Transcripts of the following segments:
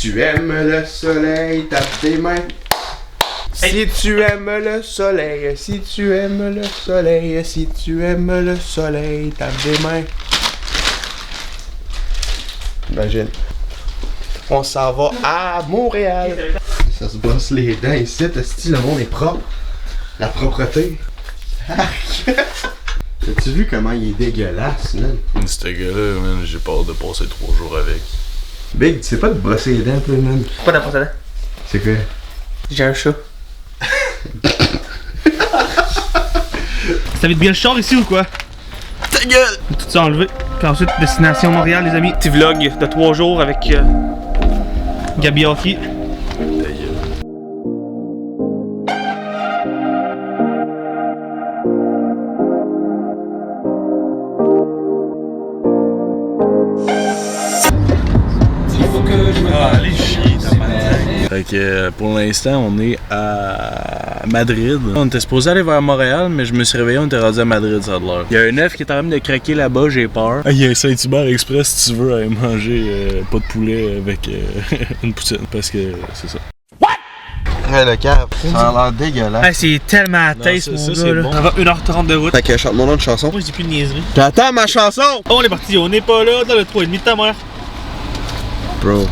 tu aimes le soleil, tape tes mains. Si tu aimes le soleil, si tu aimes le soleil, si tu aimes le soleil, tape des mains. Imagine. On s'en va à Montréal. Ça se brosse les dents ici, t'as-tu le monde est propre. La propreté. As-tu vu comment il est dégueulasse, man? Ce gars-là, man, j'ai peur de passer 3 jours avec. Big, tu sais pas de brosser les dents, toi, man? Pas d'important. C'est quoi? J'ai un chat. Ça va être bien le char ici ou quoi? Ta gueule! Tout ça enlevé. Puis ensuite, destination Montréal, les amis. Petit vlog de 3 jours avec Gabi Hockey. Allez chier, fait que pour l'instant, on est à Madrid. On était supposé aller vers Montréal, mais je me suis réveillé, on était rendu à Madrid, ça a de l'heure. Il y a un œuf qui est en train de craquer là-bas, j'ai peur. Il y a un Saint-Hubert Express si tu veux aller manger pas de poulet avec une poutine, parce que c'est ça. Ouais, le cap, ça a l'air dégueulasse. Hey, c'est tellement à taste, mon gars, là. Bon. Ça va 1h30 de route. Fait que chante mon nom de chanson. Moi, je dis plus de niaiserie. T'attends ma chanson! Oh, on est parti, on n'est pas là dans le 3,5 de ta mère. Bro.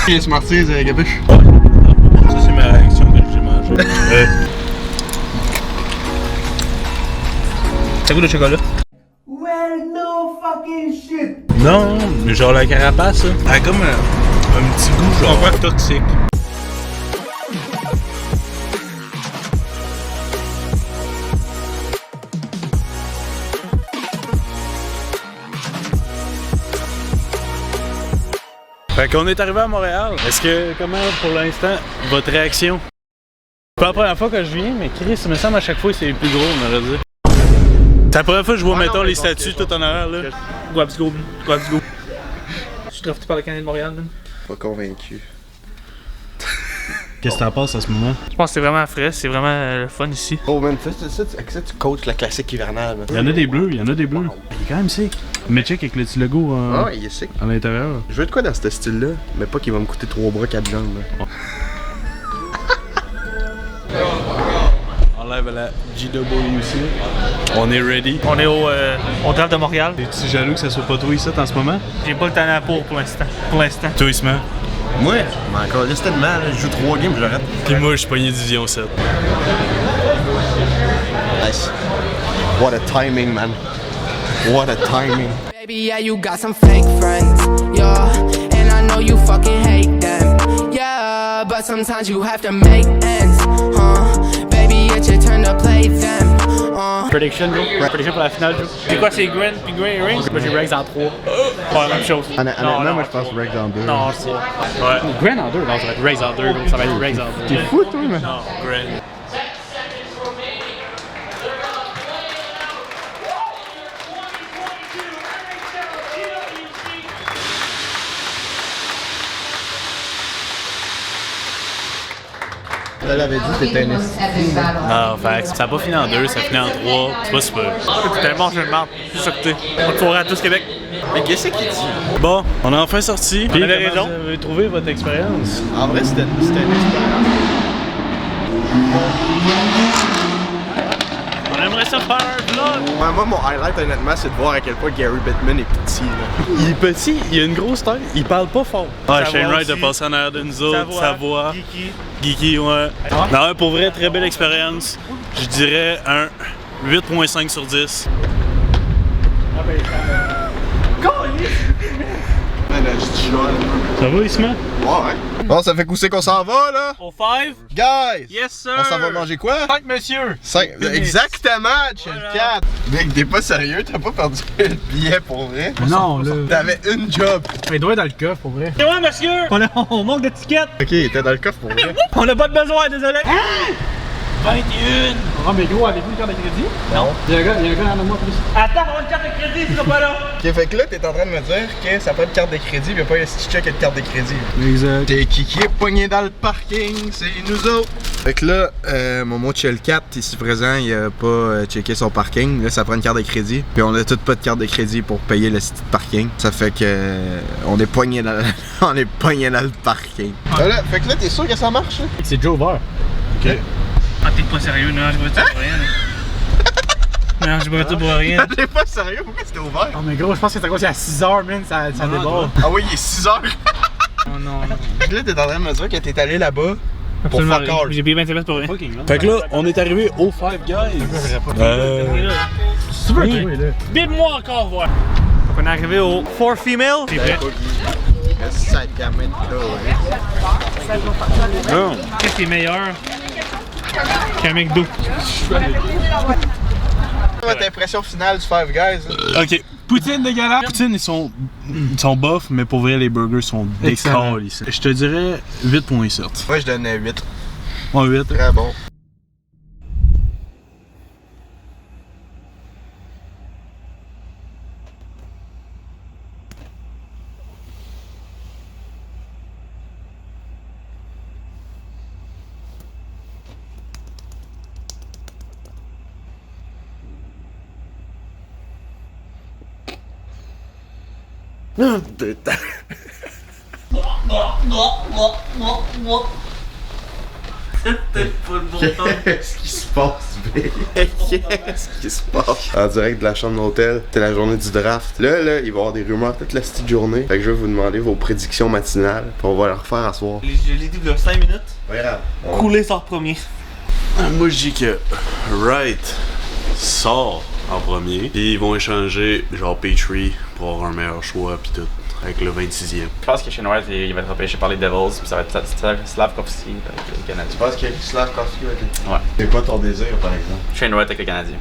Viens Smarties, Gabiche. Ça, c'est ma réaction que j'ai mangé. Ça goûte le chocolat. Well, no fucking shit. Non, mais genre la carapace, ça. Elle a comme un petit goût genre Pas toxique. Fait qu'on est arrivé à Montréal. Est-ce que, comment pour l'instant, votre réaction? C'est pas la première fois que je viens, mais Chris, il me semble à chaque fois c'est plus gros, on aurait dit. C'est la première fois que je vois, mettons, les statues tout en arrière, là. Let's go. Je suis drafté par le Canadien de Montréal, man. Pas convaincu. Qu'est-ce que t'en penses à ce moment? Je pense que c'est vraiment frais, c'est vraiment le fun ici. Oh man, avec ça tu coaches la classique hivernale. Il y en a des bleus, Il est quand même sick. Mais check avec le petit logo Ah, il est sick. à l'intérieur. Je veux de quoi dans ce style-là, mais pas qu'il va me coûter 3 bras 4 jambes. Là. Enlève la GWC. On est ready. On est au draft de Montréal. Es-tu jaloux que ça soit pas toi ici en ce moment? J'ai pas le talent pour l'instant. Pour l'instant. Toi, Isma. Moi, mais encore, laisse tellement, là, je joue 3 games, je l'arrête. Puis moi, je suis pogné Division 7. Nice. What a timing, man. What a timing. Baby, yeah, you got some fake friends, yeah, and I know you fucking hate them, yeah, but sometimes you have to make ends, baby, it's your turn to play them, Prediction, Joe. Prediction pour la finale, Joe. C'est quoi, c'est Gwen puis Grey Rings? Moi, j'ai Regs en 3. Pas la même chose. Honnêtement, moi, je pense Regs en 2. Non, c'est. Ouais. Gwen en 2, non, ça va être Regs en 2, donc ça va être Regs en 2. T'es fou, toi, man. Non, Gwen. Elle avait dit que t'étais un Non, fait ça a pas fini en 2, ça a fini en 3. C'est pas super. C'est tellement je me marre. Je suis choqué. On te fourrait à tout ce Québec. Mais qu'est-ce qu'il dit? Bon, on a enfin sorti. Puis, avait comment raison. vous avez trouvé votre expérience? En vrai, c'était une expérience. On aimerait ça faire un vlog. Ouais, moi, mon highlight, honnêtement, c'est de voir à quel point Gary Bettman est petit. Là. Il est petit, il a une grosse tête, il parle pas fort. Ah, Sa Shane voix Wright a aussi. passé en arrière de nous autres, sa voix. Geeky. Geeky, ouais. Non, pour vrai, très belle expérience. Je dirais un 8.5 sur 10. Ça va, Isma? Ouais. Bon, ça fait cousser qu'on s'en va, là? Au 5. Guys! Yes, sir. On s'en va manger quoi? 5, monsieur. 5. Exactement, Chill Voilà. 4. Mec, t'es pas sérieux? T'as pas perdu le billet pour vrai? Non, là. T'avais une job. Il doit être dans le coffre, pour vrai. C'est moi, monsieur. On manque d'étiquette. Ok, t'es dans le coffre pour vrai. On a pas de besoin, désolé. 21! Ah, mais gros, avez-vous une carte de crédit? Non. Il y a un gars en moi plus. Attends, on a une carte de crédit, il sera pas là! Ok, fait que là, t'es en train de me dire que ça prend une carte de crédit, pis y'a pas un check avec une carte de crédit. Exact. T'es Kiki est pogné dans le parking, c'est nous autres. Fait que là, Momo Chill 4, ici présent, il a pas checké son parking. Là, ça prend une carte de crédit. Puis on a toutes pas de carte de crédit pour payer le site de parking. Ça fait que on est pogné dans on est pogné dans le parking. Voilà, fait que là, t'es sûr que ça marche? Là? C'est déjà ouvert. Ok. Ah, t'es pas sérieux, non, je vais ça pour rien. Non, je vais ça pour rien. T'es pas sérieux? Pourquoi c'était ouvert? Oh, mais gros, je pense que c'est à cause qu'il y a 6h, man, ça déborde. Ah oui, il est 6h. Oh non. Fait que là, t'es en train de me dire que t'es allé là-bas pour Absolument fuck rien. all. J'ai payé 25$ pour rien. Fait que là, on est arrivé au Five Guys. Tu veux là? Bip-moi encore, voir. Donc, on est arrivé au 4 Female. C'est vrai. Qu'est-ce qui est meilleur qu'un McDo? Votre impression finale du Five Guys? Là? Ok. Poutine dégueulasse. Poutine, ils sont bof, mais pour vrai, les burgers sont décalés ici. Je te dirais 8.7. Moi, je donnais 8. Ouais, 8. Très bon. Putain. Qu'est-ce qui se passe, B? Qu'est-ce qui se passe? En direct de la chambre d'hôtel, c'était la journée du draft. Là, il va y avoir des rumeurs toute la petite journée. Fait que je vais vous demander vos prédictions matinales. Puis on va les refaire à soir. Je l'ai dit il y a 5 minutes. Regarde. Couler sort premier. Moi je dis que Wright sort en premier, puis ils vont échanger genre Petrie pour avoir un meilleur choix puis tout, avec le 26e. Je pense que Shane Wright il va être repêché par les Devils, puis ça va être Slavkovski avec les Canadiens. Tu penses que Slavkovski va être... Ouais. C'est quoi ton désir, par exemple? Shane Wright avec les Canadiens.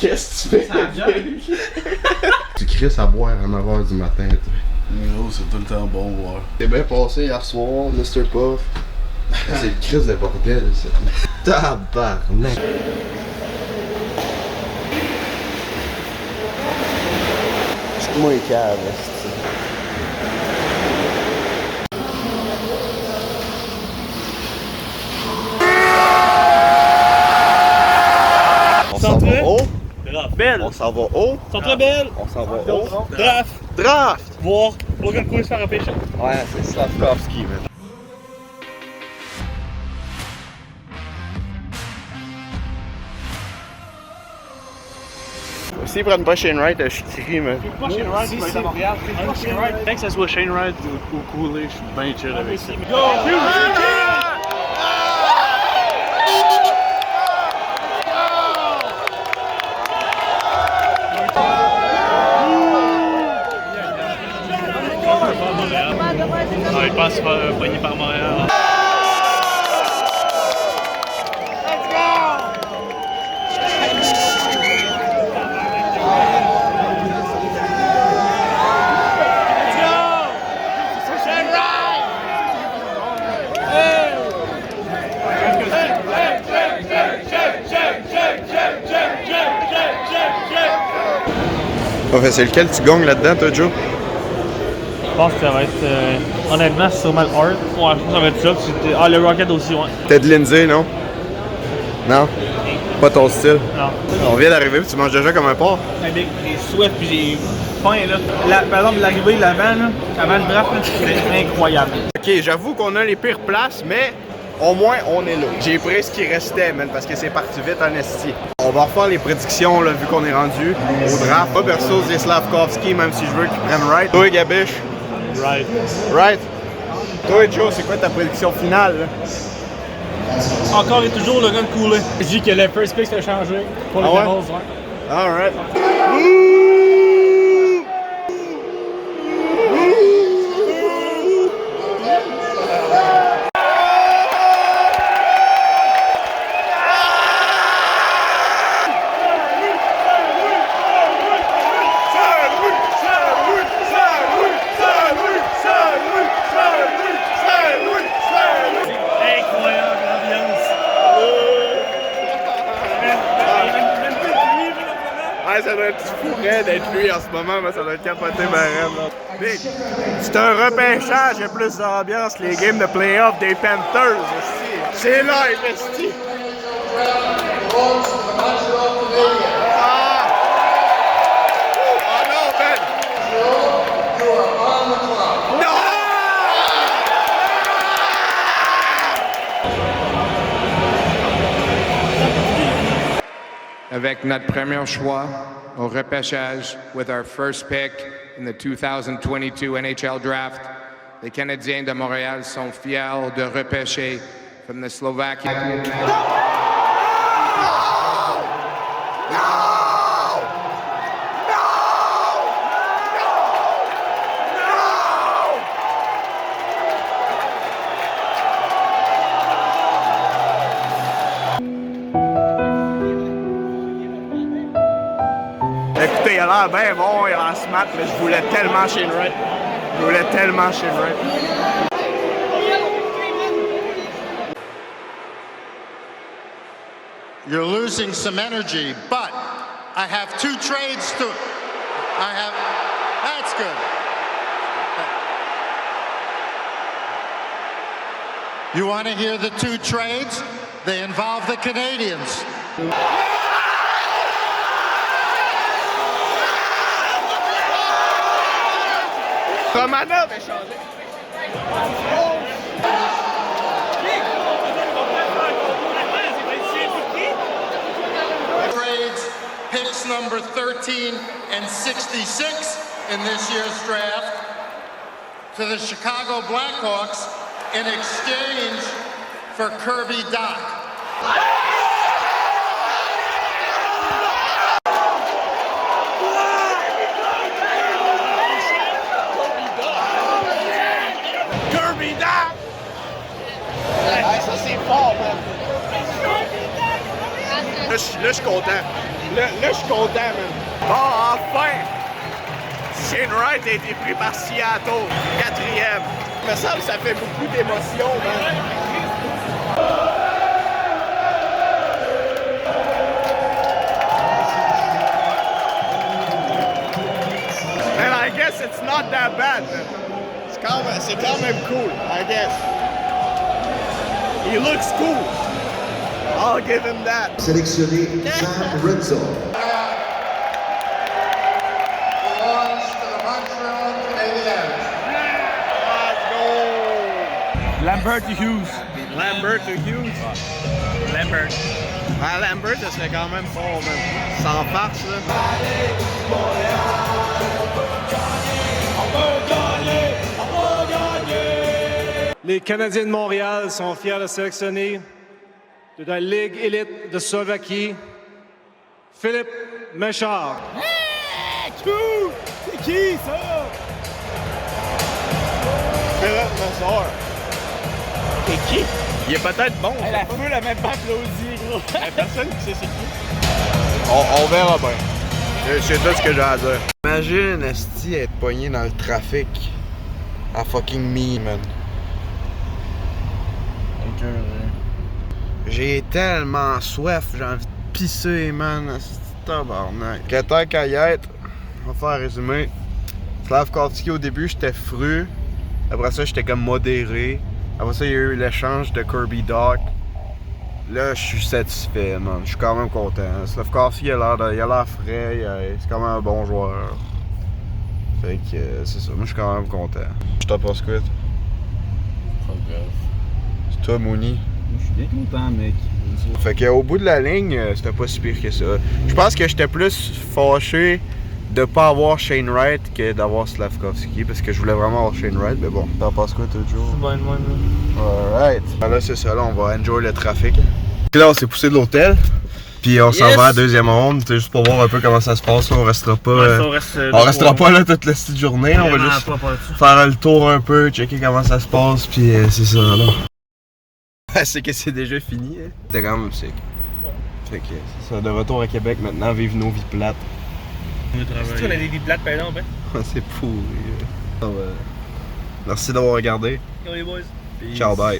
Qu'est-ce que tu fais? Tu crisses à boire à 9h du matin, toi. Gros, c'est tout le temps bon voir. T'es bien passé hier soir, Mr. Puff. C'est le crise de bordel, ça. Tabarnak. C'est moi les câbles, on s'en va haut. Belle. On s'en va haut. Sont très belles. On s'en va haut. Draft. Draft! Voir. Logan Cool se faire repêcher. Ouais, c'est Slavkovski, man. S'ils prennent pas Shane Wright, je crie, man. Pas Shane Wright, il va être à Montréal. Pas Shane Wright. Dès que ça soit Shane Wright ou Cooley, je suis bien chill avec ça. Il passe poigné par Montréal. Enfin, c'est lequel tu gagnes là-dedans, toi, Joe? Je pense que ça va être. Honnêtement, c'est sûrement le Hart. Ouais, je pense que ça va être ça. Ah, le Rocket aussi, ouais. Ted Lindsay, non? Non? Pas ton style? Non. On vient d'arriver, puis tu manges déjà comme un porc? Avec des soif puis j'ai faim, là. Par exemple, l'arrivée de l'avant, là, avant le draft, c'était incroyable. Ok, j'avoue qu'on a les pires places, mais au moins on est là. J'ai pris ce qui restait, man, parce que c'est parti vite en esti. On va refaire les prédictions, là, vu qu'on est rendu au draft. Moi, perso, c'est Slavkovski, même si je veux qu'il prenne Wright. Toi, Gabiche? Right. Wright? Toi, Joe, c'est quoi ta prédiction finale, là? Encore et toujours le gun coulé. Je dis que le first pick s'est changé pour les Ah ouais? Devils, ouais. Alright. Incroyable ambiance. ça doit être fourré d'être lui en ce moment, mais ça doit être capoté marrant, là. Big, c'est un repêchage, il y a plus d'ambiance, les games de playoff des Panthers, esti. C'est live, esti. Avec notre premier choix au repêchage, with our first pick in the 2022 NHL Draft, les Canadiens de Montréal sont fiers de repêcher from the Slovakia. Écoutez, il a l'air bien bon, il a l'air smart, mais je voulais tellement Shane Wright. Je voulais tellement Shane Wright. You're losing some energy, but I have 2 trades to... That's good. You want to hear the 2 trades? They involve the Canadians. Romanov est changé. Trades picks number 13 and 66 in this year's draft to the Chicago Blackhawks in exchange for Kirby Dach. Là, je suis content. Là, je suis content, man. Bon, enfin! Shane Wright a été pris par Seattle, 4e. Il me semble que ça fait beaucoup d'émotions, man. And I guess it's not that bad, man. C'est quand même cool, I guess. He looks cool. I'll give him that. Sélectionné Sam Rizzo. Belongs to the Montreal Canadiens. Let's go! Lambert Hughes. Lambert Hughes. Lambert. Ah, Lambert, ça serait quand même fort, man. Sans farce, là. Les Canadiens de Montréal sont fiers de sélectionner de la Ligue élite de Slovaquie, Philippe Méchard. C'est qui, ça? Philippe Méchard. C'est qui? Il est peut-être bon. La foule a même pas applaudi, gros. La personne qui sait c'est qui. On verra bien. C'est tout ce que j'ai à dire. Imagine, esti, être pogné dans le trafic. À fucking me, man. J'ai tellement soif, j'ai envie de pisser, man. Esti, tabarnak. Que tant qu'à y être, on va faire un résumé. Slavkovski, au début, j'étais fru. Après ça, j'étais comme modéré. Après ça, il y a eu l'échange de Kirby Dach. Là, je suis satisfait, man. Je suis quand même content. Slavkovski, il a l'air frais. C'est quand même un bon joueur. Fait que c'est ça. Moi, je suis quand même content. Je t'en pense quoi? C'est toi, Mooney? Je suis bien content, mec. Fait qu'au bout de la ligne, c'était pas si pire que ça. Je pense que j'étais plus fâché de pas avoir Shane Wright que d'avoir Slavkovski, parce que je voulais vraiment avoir Shane Wright, mais bon. T'en penses quoi, toi, Joe? Bon, moi, Alright. Là, c'est ça, là, on va enjoy le trafic. Là, on s'est poussé de l'hôtel, puis on s'en va à la deuxième ronde, juste pour voir un peu comment ça se passe. Là, on restera pas, on restera pas là toute la petite journée, on va juste faire le tour un peu, checker comment ça se passe, puis c'est ça, là. C'est que c'est déjà fini, hein. C'était quand même sick. Fait que c'est ça, de retour à Québec maintenant, vivre nos vies plates. on a des vies plates, par exemple, hein? C'est pourri. Merci d'avoir regardé. Yo, les boys. Ciao, bye.